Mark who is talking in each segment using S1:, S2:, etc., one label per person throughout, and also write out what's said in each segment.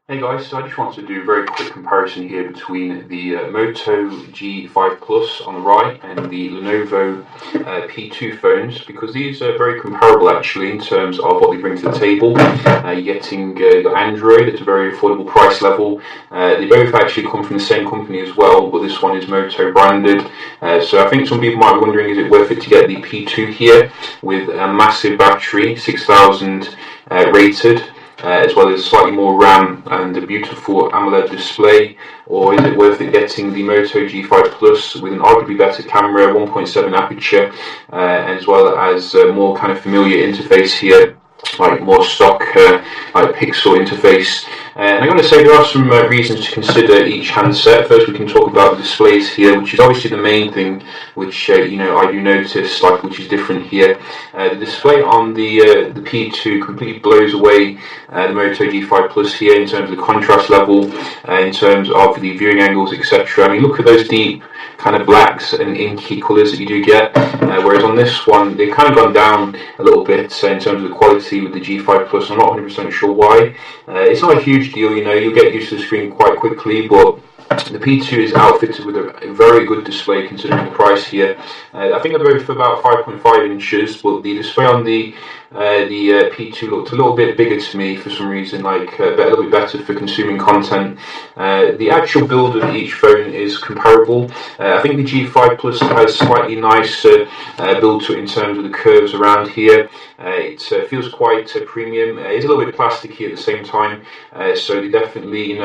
S1: Hey guys, so I just wanted to do a very quick comparison here between the Moto G5 Plus on the right and the Lenovo P2 phones, because these are very comparable actually in terms of what they bring to the table. You're getting your Android at a very affordable price level. They both actually come from the same company as well, but this one is Moto branded. So I think some people might be wondering, is it worth it to get the P2 here with a massive battery, 6,000 rated, as well as slightly more RAM and a beautiful AMOLED display, or is it worth it getting the Moto G5 Plus with an arguably better camera, 1.7 aperture, as well as more kind of familiar interface here, like more stock like pixel interface. And I'm going to say there are some reasons to consider each handset. First, we can talk about the displays here, which is obviously the main thing, which I do notice, like, which is different here. The display on the P2 completely blows away the Moto G5 Plus here in terms of the contrast level, in terms of the viewing angles, etc. I mean, look at those deep kind of blacks and inky colours that you do get, whereas on this one they've kind of gone down a little bit in terms of the quality with the G5 Plus. I'm not 100% sure why. It's not a huge deal, you'll get used to the screen quite quickly, but the P2 is outfitted with a very good display considering the price here. I think they're both about 5.5 inches, but the display on the P2 looked a little bit bigger to me for some reason, like a little bit better for consuming content. The actual build of each phone is comparable. I think the G5 Plus has slightly nicer build to it in terms of the curves around here. It feels quite premium. It's a little bit plasticky at the same time, so they definitely,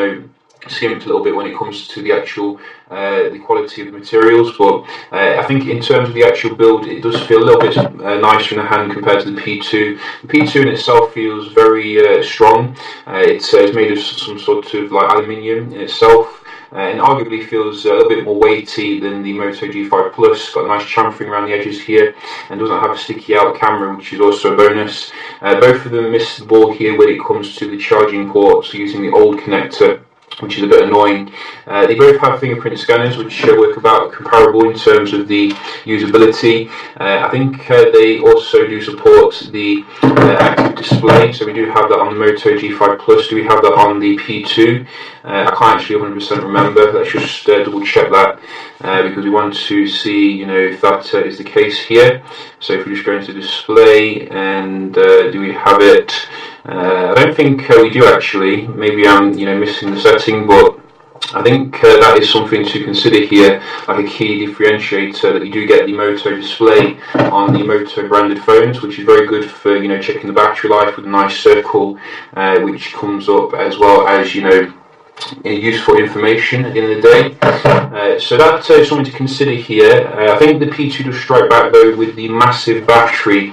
S1: skimped a little bit when it comes to the actual the quality of the materials, but I think in terms of the actual build, it does feel a little bit nicer in the hand compared to the P2. The P2 in itself feels very strong. It's made of some sort of like aluminium in itself, and arguably feels a little bit more weighty than the Moto G5 Plus. Got a nice chamfering around the edges here, and doesn't have a sticky out camera, which is also a bonus. Both of them miss the ball here when it comes to the charging ports, using the old connector, which is a bit annoying. They both have fingerprint scanners, which work about comparable in terms of the usability. I think they also do support the active display, so we do have that on the Moto G5 Plus. Do we have that on the P2? I can't actually 100% remember. Let's just double check that, because we want to see, if that is the case here. So if we just go into display, and do we have it? I don't think we do actually. Maybe I'm missing the setting, but I think that is something to consider here, like a key differentiator, that you do get the Moto display on the Moto branded phones, which is very good for checking the battery life with a nice circle, which comes up, as well as useful information at the end of the day. So that's something to consider here. I think the P2 does strike back though with the massive battery,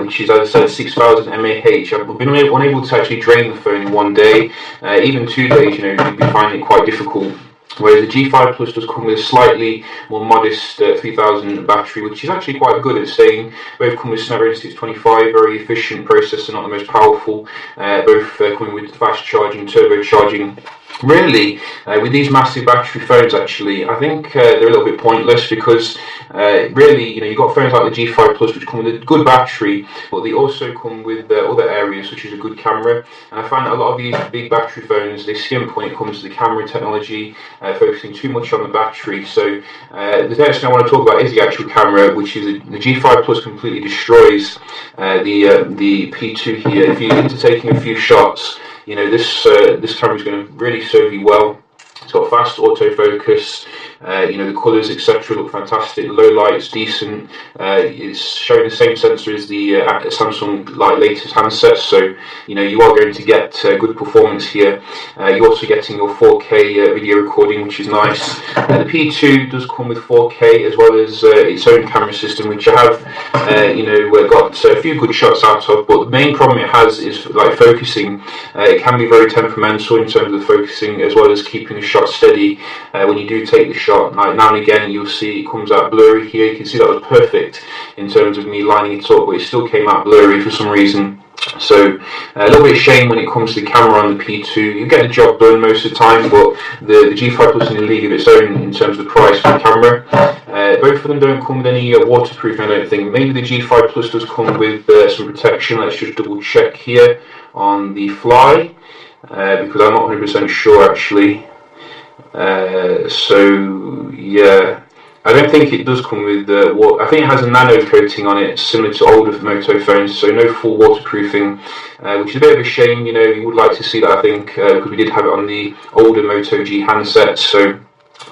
S1: which is, as I said, 6,000 mAh. I've been unable to actually drain the phone in one day. Even 2 days, you'd be finding it quite difficult. Whereas the G5 Plus does come with a slightly more modest 3,000 battery, which is actually quite good at staying. Both come with Snapdragon 625, very efficient processor, not the most powerful. Both coming with fast charging, turbo charging. Really, with these massive battery phones, actually, I think they're a little bit pointless, because really, you've got phones like the G5 Plus, which come with a good battery, but they also come with other areas, such as a good camera. And I find that a lot of these big battery phones, they skimp when it comes to the camera technology, focusing too much on the battery. So the next thing I want to talk about is the actual camera, which is the G5 Plus completely destroys the P2 here. If you're into taking a few shots, this camera is going to really serve you well. It's got fast autofocus, the colours, etc. look fantastic. Low light's decent. It's showing the same sensor as the Samsung latest handsets, so you are going to get good performance here. You're also getting your 4K video recording, which is nice. The P2 does come with 4K as well as its own camera system, which I have got a few good shots out of. But the main problem it has is focusing. It can be very temperamental in terms of the focusing, as well as keeping the shot steady when you do take the shot. Like now and again, you'll see it comes out blurry here. You can see that was perfect in terms of me lining it up, but it still came out blurry for some reason. So a little bit of shame when it comes to the camera on the P2. You get the job done most of the time, but the G5 Plus in a league of its own in terms of the price for the camera. Both of them don't come with any waterproofing, I don't think. Maybe the G5 Plus does come with some protection. Let's just double check here on the fly. because I'm not 100% sure actually. So yeah, I don't think it does come with I think it has a nano coating on it, similar to older Moto phones. So no full waterproofing, which is a bit of a shame. You know, you would like to see that. I think because we did have it on the older Moto G handsets. So.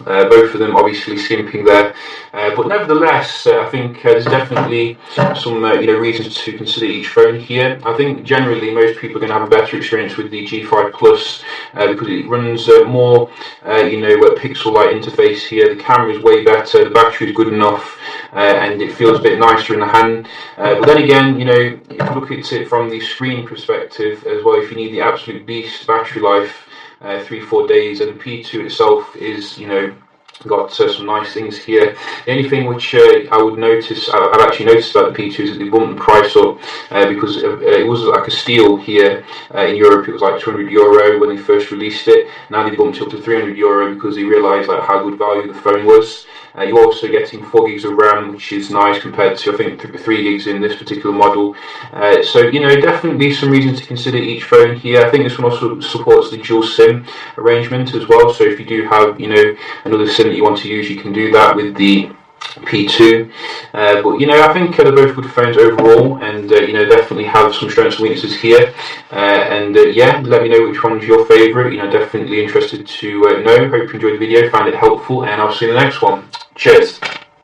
S1: Both of them obviously skimping there, but nevertheless, I think there's definitely some reasons to consider each phone here. I think generally most people are going to have a better experience with the G5 Plus because it runs more, pixel light interface here. The camera is way better, the battery is good enough, and it feels a bit nicer in the hand. But then again, if you look at it from the screen perspective as well, if you need the absolute beast battery life. 3-4 days, and the P2 itself is got some nice things here. The only thing which I would notice, I've actually noticed about the P2 is that they bumped the price up because it was like a steal here in Europe. It was like €200 when they first released it. Now they bumped it up to €300 because they realised like how good value the phone was. You're also getting 4 gigs of RAM, which is nice compared to I think 3 gigs in this particular model. So definitely some reasons to consider each phone here. I think this one also supports the dual SIM arrangement as well. So if you do have another SIM that you want to use, you can do that with the P2. But I think they're both good phones overall, and definitely have some strengths and weaknesses here. Yeah, let me know which one's your favourite. Definitely interested to know. Hope you enjoyed the video, found it helpful, and I'll see you in the next one. Cheers.